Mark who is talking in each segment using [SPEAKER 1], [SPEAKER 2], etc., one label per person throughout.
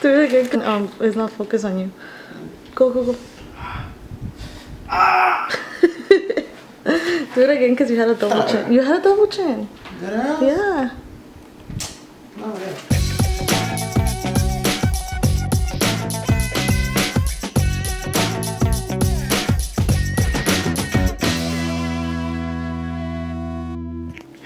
[SPEAKER 1] Do it again. It's not focused on you. Go, go, go. Do it again because you had a double chin. You had a double chin.
[SPEAKER 2] Did I?
[SPEAKER 1] Yeah.
[SPEAKER 2] Oh, yeah.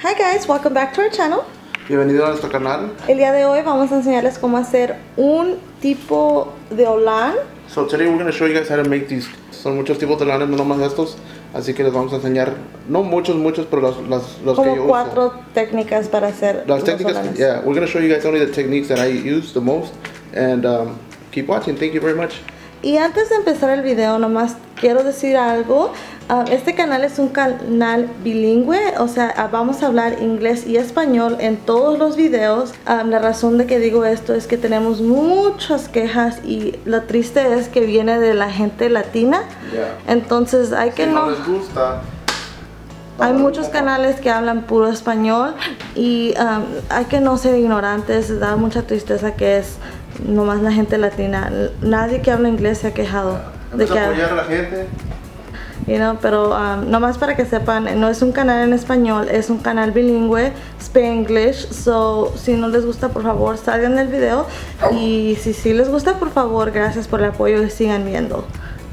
[SPEAKER 1] Hi guys, welcome back to our channel.
[SPEAKER 2] Bienvenido a nuestro canal.
[SPEAKER 1] El día de hoy vamos a enseñarles cómo hacer un tipo de Olan.
[SPEAKER 2] So today we're going to show you guys how to make these. Son muchos tipos de olanes, no nomás estos. Así que les vamos a enseñar, no muchos, pero los
[SPEAKER 1] Como
[SPEAKER 2] que yo
[SPEAKER 1] cuatro
[SPEAKER 2] uso.
[SPEAKER 1] técnicas para hacer
[SPEAKER 2] Las
[SPEAKER 1] los
[SPEAKER 2] técnicas,
[SPEAKER 1] olanes.
[SPEAKER 2] yeah, we're going to show you guys only the techniques that I use the most. And keep watching, thank you very much.
[SPEAKER 1] Y antes de empezar el video, nomás quiero decir algo. Este canal es un canal bilingüe, o sea, vamos a hablar inglés y español en todos los videos. La razón de que digo esto es que tenemos muchas quejas y lo triste es que viene de la gente latina.
[SPEAKER 2] Yeah.
[SPEAKER 1] Entonces hay que
[SPEAKER 2] Si
[SPEAKER 1] no...
[SPEAKER 2] no les gusta.
[SPEAKER 1] Hay muchos canales que hablan puro español y hay que no ser ignorantes. Da mucha tristeza que es nomás la gente latina. Nadie que habla inglés se ha quejado de que
[SPEAKER 2] apoyar a la gente.
[SPEAKER 1] pero nomás para que sepan, no es un canal en español, es un canal bilingüe, Spanglish. So si no les gusta, por favor salgan del video, y si sí les gusta, por favor, gracias por el apoyo y sigan viendo.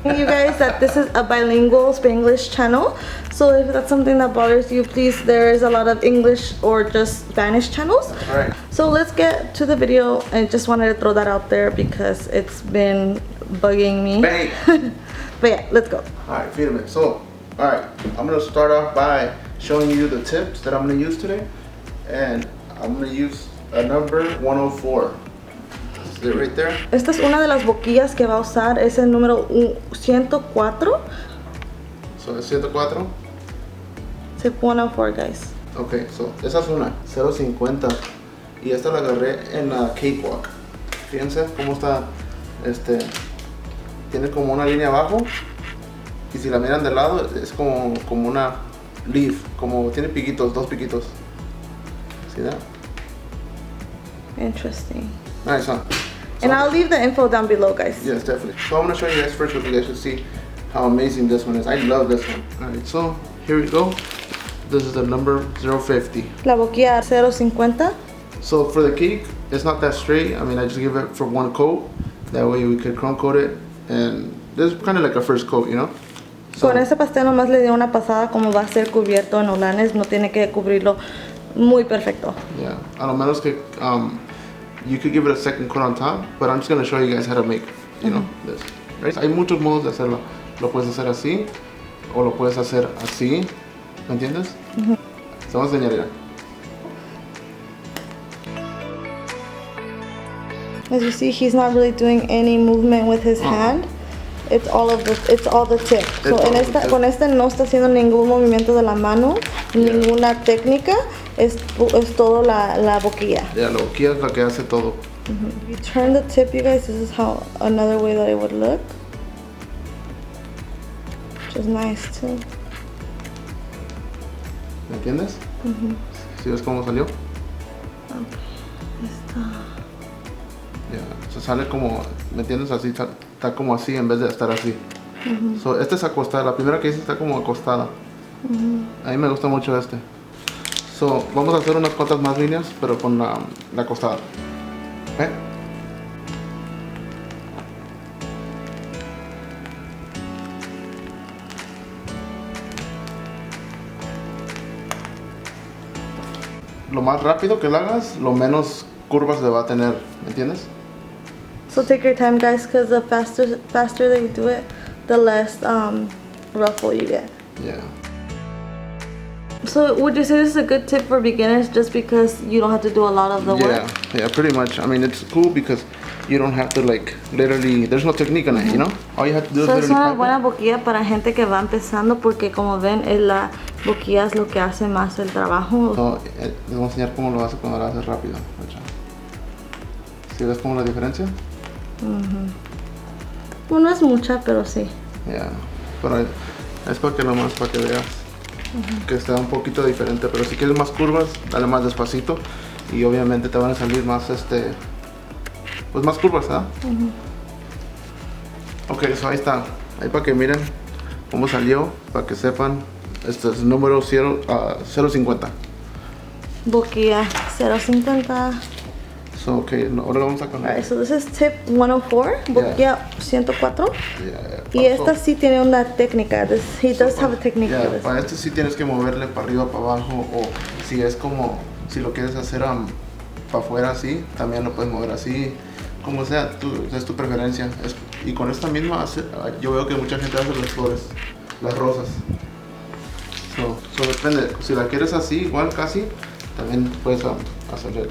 [SPEAKER 1] You guys, that this is a bilingual Spanglish channel, so if that's something that bothers you, please, there is a lot of English or just Spanish channels.
[SPEAKER 2] Right.
[SPEAKER 1] So let's get to the video. I just wanted to throw that out there because it's been bugging me.
[SPEAKER 2] Bang.
[SPEAKER 1] But yeah, let's go.
[SPEAKER 2] Alright, feed them. So, alright, I'm going to start off by showing you the tips that I'm going to use today. And I'm going to use a number 104. Is it right there?
[SPEAKER 1] Esta es una de las boquillas que va a usar, es el número 104.
[SPEAKER 2] So, es 104.
[SPEAKER 1] It's 104, guys.
[SPEAKER 2] Ok, so, esa es una, 0.50. Y esta la agarré en la cakewalk. Fíjense cómo está, tiene como una línea abajo. Y si la miran de lado, es como una leaf, como tiene piquitos, dos piquitos. See that?
[SPEAKER 1] Interesting.
[SPEAKER 2] Nice, huh?
[SPEAKER 1] And I'll leave the info down below, guys.
[SPEAKER 2] Yes, definitely. So I'm going to show you guys first what you guys should see how amazing this one is. I love this one. Alright, so here we go. This is the number 050.
[SPEAKER 1] La boquilla 050.
[SPEAKER 2] So for the cake, it's not that straight. I mean, I just give it for one coat. That way we could crumb coat it. And this is kind of like a first coat, you know? So,
[SPEAKER 1] Con este pastel nomás le dio una pasada, como va a ser cubierto en Olanes, no tiene que cubrirlo muy perfecto.
[SPEAKER 2] yeah, a lo menos que you could give it a second coat on top, but I'm just going to show you guys how to make, you know, this. Right? Hay muchos modos de hacerlo. Lo puedes hacer así, o lo puedes hacer así, ¿me entiendes? Se vamos a enseñar ya.
[SPEAKER 1] As you see, he's not really doing any movement with his hand. It's all the tip. So con este no está haciendo ningún movimiento de la mano, ninguna técnica. Es todo la boquilla.
[SPEAKER 2] Yeah, la boquilla es la que hace todo.
[SPEAKER 1] If you turn the tip, you guys, this is how another way that it would look. Which is nice too.
[SPEAKER 2] ¿Me entiendes? ¿Sí ves cómo salió? Yeah, se sale como, ¿me entiendes? Así, está como así en vez de estar así. So, este es acostada, la primera que hice está como acostada. A mí me gusta mucho este. So, vamos a hacer unas cuantas más líneas, pero con la acostada. ¿Eh? Lo más rápido que lo hagas, lo menos curvas le va a tener, ¿me entiendes?
[SPEAKER 1] So take your time, guys, because the faster that you do it, the less ruffle you get.
[SPEAKER 2] Yeah.
[SPEAKER 1] So would you say this is a good tip for beginners just because you don't have to do a lot of the work?
[SPEAKER 2] Yeah, pretty much. I mean, it's cool because you don't have to literally, there's no technique on it, you know? All you have to do is
[SPEAKER 1] So es
[SPEAKER 2] literally
[SPEAKER 1] una
[SPEAKER 2] pipe
[SPEAKER 1] buena boquilla para gente que va empezando porque como ven, la boquilla es lo que hace más el trabajo.
[SPEAKER 2] So, les voy a enseñar cómo lo hace cuando lo haces rápido. ¿Sí ves cómo la diferencia?
[SPEAKER 1] Bueno, no es mucha, pero sí.
[SPEAKER 2] Yeah, pero es para que veas que está un poquito diferente, pero si quieres más curvas, dale más despacito y obviamente te van a salir más pues más curvas, ¿verdad? Ok, so ahí está. Ahí para que miren cómo salió, para que sepan. Este es el número 050.
[SPEAKER 1] Boquilla 050.
[SPEAKER 2] So, ok, ahora vamos a cambiar.
[SPEAKER 1] Alright, so this is tip 104, Boquilla 104.
[SPEAKER 2] Yeah,
[SPEAKER 1] Y esta sí tiene una técnica. He does have a technique for this.
[SPEAKER 2] Para este sí tienes que moverle para arriba, para abajo, o si es como, si lo quieres hacer para afuera así, también lo puedes mover así, como sea, es tu preferencia. Y con esta misma, yo veo que mucha gente hace las flores, las rosas. So depende, si la quieres así, igual casi, también puedes hacer.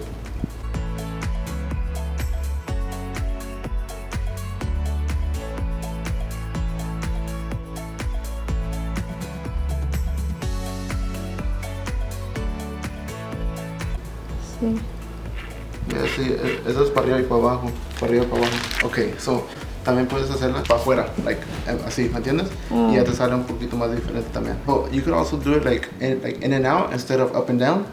[SPEAKER 1] Sí.
[SPEAKER 2] Sí, eso es para arriba y para abajo, para arriba y para abajo. Ok, so también puedes hacerla para afuera, like así, ¿me entiendes? Y ya te sale un poquito más diferente también. But you could also do it like in and out instead of up and down.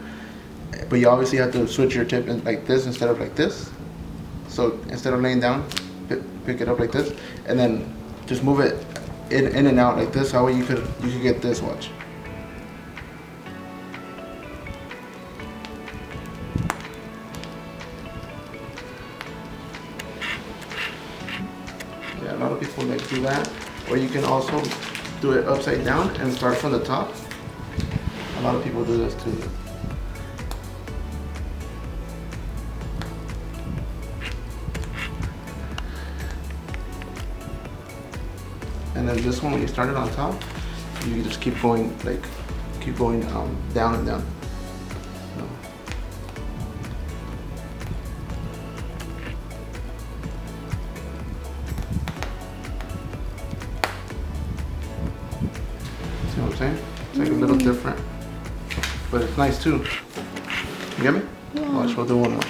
[SPEAKER 2] But you obviously have to switch your tip like this instead of like this. So instead of laying down, pick it up like this, and then just move it in and out like this. That way you could get this, watch. A lot of people like do that, or you can also do it upside down and start from the top. A lot of people do this too. And then this one, when you start it on top, you just keep going down and down. See what I'm saying? It's like a little different, but it's nice too. You get me?
[SPEAKER 1] Yeah.
[SPEAKER 2] Watch, we'll do one more.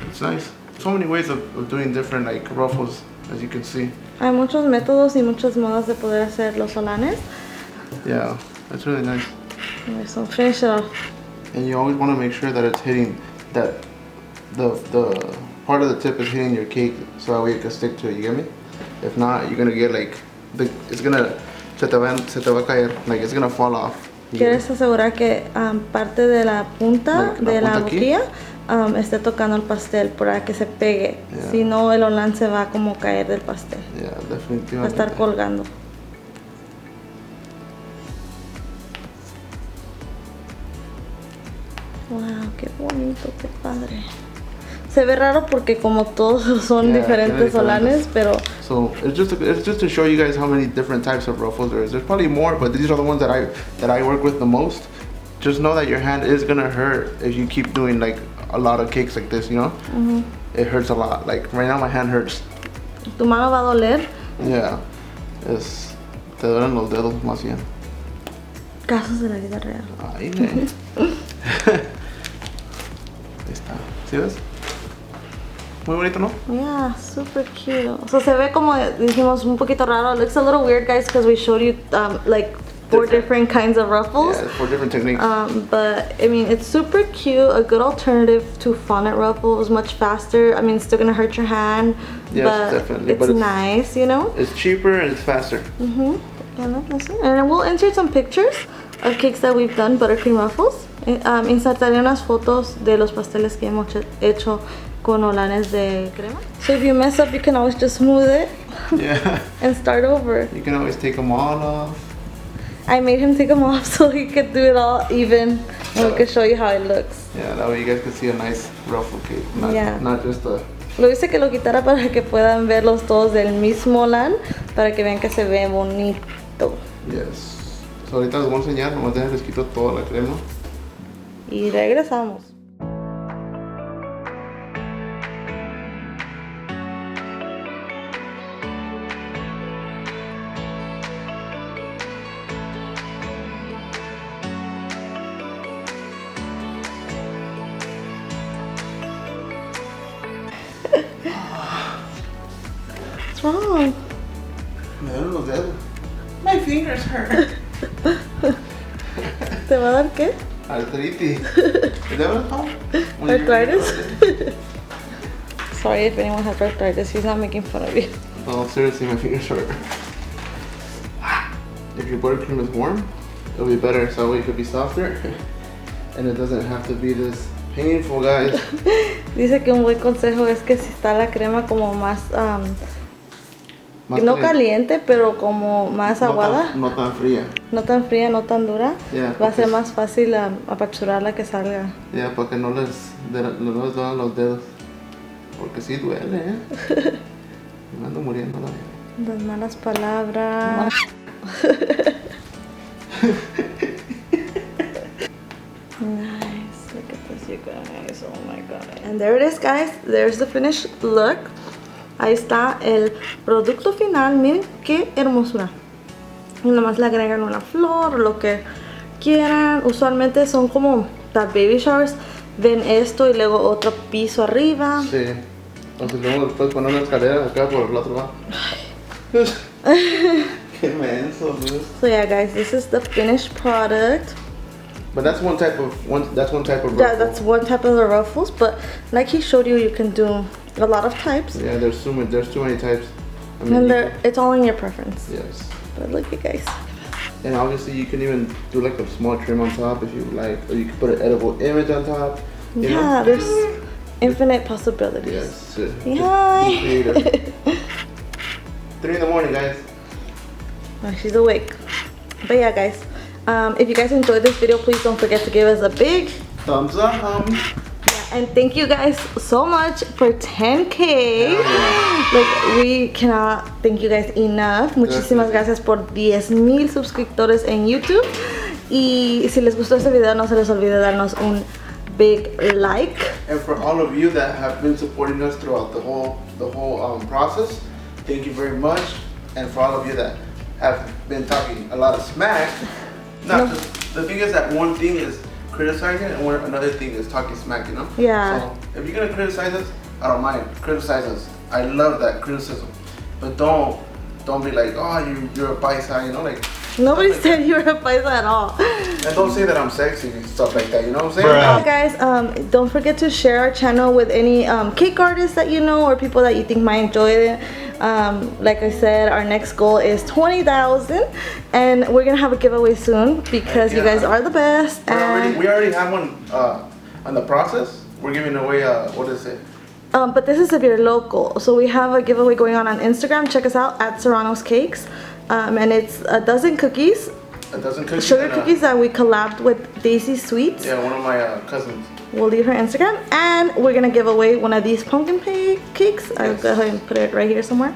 [SPEAKER 2] It's nice. So many ways of doing different like ruffles, as you can see.
[SPEAKER 1] Hay muchos métodos y muchas modas de poder hacer los olanes.
[SPEAKER 2] Yeah, that's really nice.
[SPEAKER 1] Okay, so finish it off.
[SPEAKER 2] And you always want to make sure that it's hitting that the part of the tip is hitting your cake, so that way it can stick to it. You get me? If not, you're gonna get like se te va a caer, like it's gonna fall off.
[SPEAKER 1] Quieres asegurar que parte de la punta de la boquilla esté tocando el pastel para que se pegue.
[SPEAKER 2] Yeah.
[SPEAKER 1] Si no, el olán se va como caer del pastel.
[SPEAKER 2] Yeah, definitivamente.
[SPEAKER 1] Va a estar colgando. Wow, qué bonito, qué padre. Se ve raro porque como todos son diferentes olanes, pero...
[SPEAKER 2] So it's just to show you guys how many different types of ruffles there is. There's probably more, but these are the ones that I work with the most. Just know that your hand is gonna hurt if you keep doing like a lot of cakes like this, you know? It hurts a lot. Like right now my hand hurts.
[SPEAKER 1] ¿Tu mano va a doler?
[SPEAKER 2] Yeah. Te duelen los dedos más bien.
[SPEAKER 1] Casos de la vida real.
[SPEAKER 2] Ahí está. ¿Sí ves? Muy bonito, ¿no?
[SPEAKER 1] Yeah, super cute. So se ve como dijimos un poquito raro. It looks a little weird, guys, because we showed you like 4 different kinds of ruffles.
[SPEAKER 2] Yeah, 4 different techniques.
[SPEAKER 1] But I mean, it's super cute. A good alternative to fondant ruffles, much faster. I mean, it's still gonna hurt your hand,
[SPEAKER 2] yes,
[SPEAKER 1] but
[SPEAKER 2] definitely.
[SPEAKER 1] it's nice, you know.
[SPEAKER 2] It's cheaper and it's faster.
[SPEAKER 1] And we'll insert some pictures of cakes that we've done, buttercream ruffles. Insertaré unas fotos de los pasteles que hemos hecho con olanes de crema. So if you mess up, you can always just smooth it.
[SPEAKER 2] Yeah.
[SPEAKER 1] And start over.
[SPEAKER 2] You can always take them all off.
[SPEAKER 1] I made him take them off so he could do it all even, and we could show you how it looks.
[SPEAKER 2] Yeah, that way you guys can see a nice ruffle cake, not just a...
[SPEAKER 1] Lo hice que lo quitara para que puedan verlos todos del mismo olán, para que vean que se ve bonito.
[SPEAKER 2] Yes. So ahorita les voy a enseñar, nomás les quito toda la crema.
[SPEAKER 1] Y regresamos. What's wrong?
[SPEAKER 2] Me duelen los dedos. My fingers hurt.
[SPEAKER 1] ¿Te va a dar qué?
[SPEAKER 2] Arthritis. Is that what it's called?
[SPEAKER 1] Arthritis? Sorry if anyone has arthritis. He's not making fun of you.
[SPEAKER 2] Oh, seriously, my fingers hurt. If your buttercream is warm, it'll be better, so that way it could be softer. And it doesn't have to be this painful, guys.
[SPEAKER 1] Dice que un buen consejo es que si está la crema como más, no caliente, pero como más aguada.
[SPEAKER 2] No tan fría.
[SPEAKER 1] No tan fría, no tan dura.
[SPEAKER 2] Yeah,
[SPEAKER 1] va a ser más fácil apachurarla que salga.
[SPEAKER 2] Yeah, para que no les duelen los dedos. Porque sí duele, ¿eh? Me ando muriendo la vida.
[SPEAKER 1] Las malas palabras. Nice. Look at this, you guys. Oh my god. And there it is, guys. There's the finished look. Ahí está el producto final. Miren qué hermosura. Y nomás le agregan una flor, lo que quieran. Usualmente son como las baby showers. Ven esto y luego otro piso arriba.
[SPEAKER 2] Sí. O si luego después poner una escalera acá por el otro lado. Qué menso, dude.
[SPEAKER 1] So yeah, guys, this is the finished product.
[SPEAKER 2] But that's one type of ruffle.
[SPEAKER 1] Yeah, that's one type of the ruffles. But like he showed you, you can do a lot of types.
[SPEAKER 2] Yeah, there's too many types. I mean,
[SPEAKER 1] And it's all in your preference.
[SPEAKER 2] Yes.
[SPEAKER 1] But look, you guys.
[SPEAKER 2] And obviously, you can even do like a small trim on top if you like, or you can put an edible image on top. You know?
[SPEAKER 1] There's infinite possibilities.
[SPEAKER 2] Yes.
[SPEAKER 1] Hi.
[SPEAKER 2] Creative. 3 in the morning, guys.
[SPEAKER 1] Oh, she's awake. But yeah, guys, if you guys enjoyed this video, please don't forget to give us a big
[SPEAKER 2] thumbs up.
[SPEAKER 1] Yeah, and thank you guys so much for 10K. Like, we cannot thank you guys enough. Muchísimas gracias por 10,000 suscriptores en YouTube. Y si les gustó este video, no se les olvide darnos un big like.
[SPEAKER 2] And for all of you that have been supporting us throughout the whole process, thank you very much. And for all of you that have been talking a lot of smack, the thing is that one thing is criticizing and another thing is talking smack, you know?
[SPEAKER 1] Yeah.
[SPEAKER 2] So if you're gonna criticize us, I don't mind. Criticize us. I love that criticism. But don't be like, oh, you're a paisa, you know, like.
[SPEAKER 1] Nobody said you were a paisa at all.
[SPEAKER 2] And don't say that I'm sexy and stuff like that, you know what I'm saying?
[SPEAKER 1] Well, guys, don't forget to share our channel with any cake artists that you know or people that you think might enjoy it. Like I said, our next goal is 20,000, and we're gonna have a giveaway soon because you guys are the best.
[SPEAKER 2] We already have one on the process. We're giving away what is it?
[SPEAKER 1] But this is if you're local. So we have a giveaway going on Instagram. Check us out at SERRANOSCAKES. And it's a dozen cookies. Sugar cookies that we collabed with Daisy Sweets.
[SPEAKER 2] Yeah, one of my cousins.
[SPEAKER 1] We'll leave her Instagram, and we're gonna give away one of these pumpkin cakes. Yes. I'll go ahead and put it right here somewhere.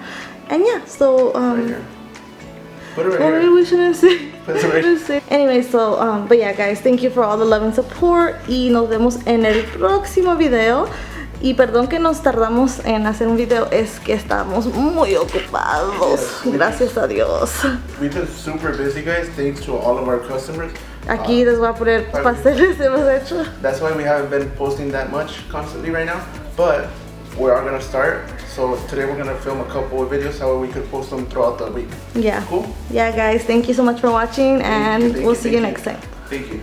[SPEAKER 1] And yeah, so
[SPEAKER 2] right here. Put it right here.
[SPEAKER 1] Maybe we shouldn't say.
[SPEAKER 2] Put it right here.
[SPEAKER 1] Anyway, so but yeah, guys, thank you for all the love and support. Y nos vemos en el próximo video. Y perdón que nos tardamos en hacer un video, es que estamos muy ocupados. Yes, gracias a Dios.
[SPEAKER 2] We've been super busy, guys, thanks to all of our customers.
[SPEAKER 1] Aquí les voy a poner pasteles hemos hecho.
[SPEAKER 2] That's why we haven't been posting that much constantly right now, but we are gonna start. So today we're gonna film a couple of videos so we could post them throughout the week.
[SPEAKER 1] Yeah.
[SPEAKER 2] Cool?
[SPEAKER 1] Yeah, guys, thank you so much for watching, and we'll see you next time.
[SPEAKER 2] Thank you.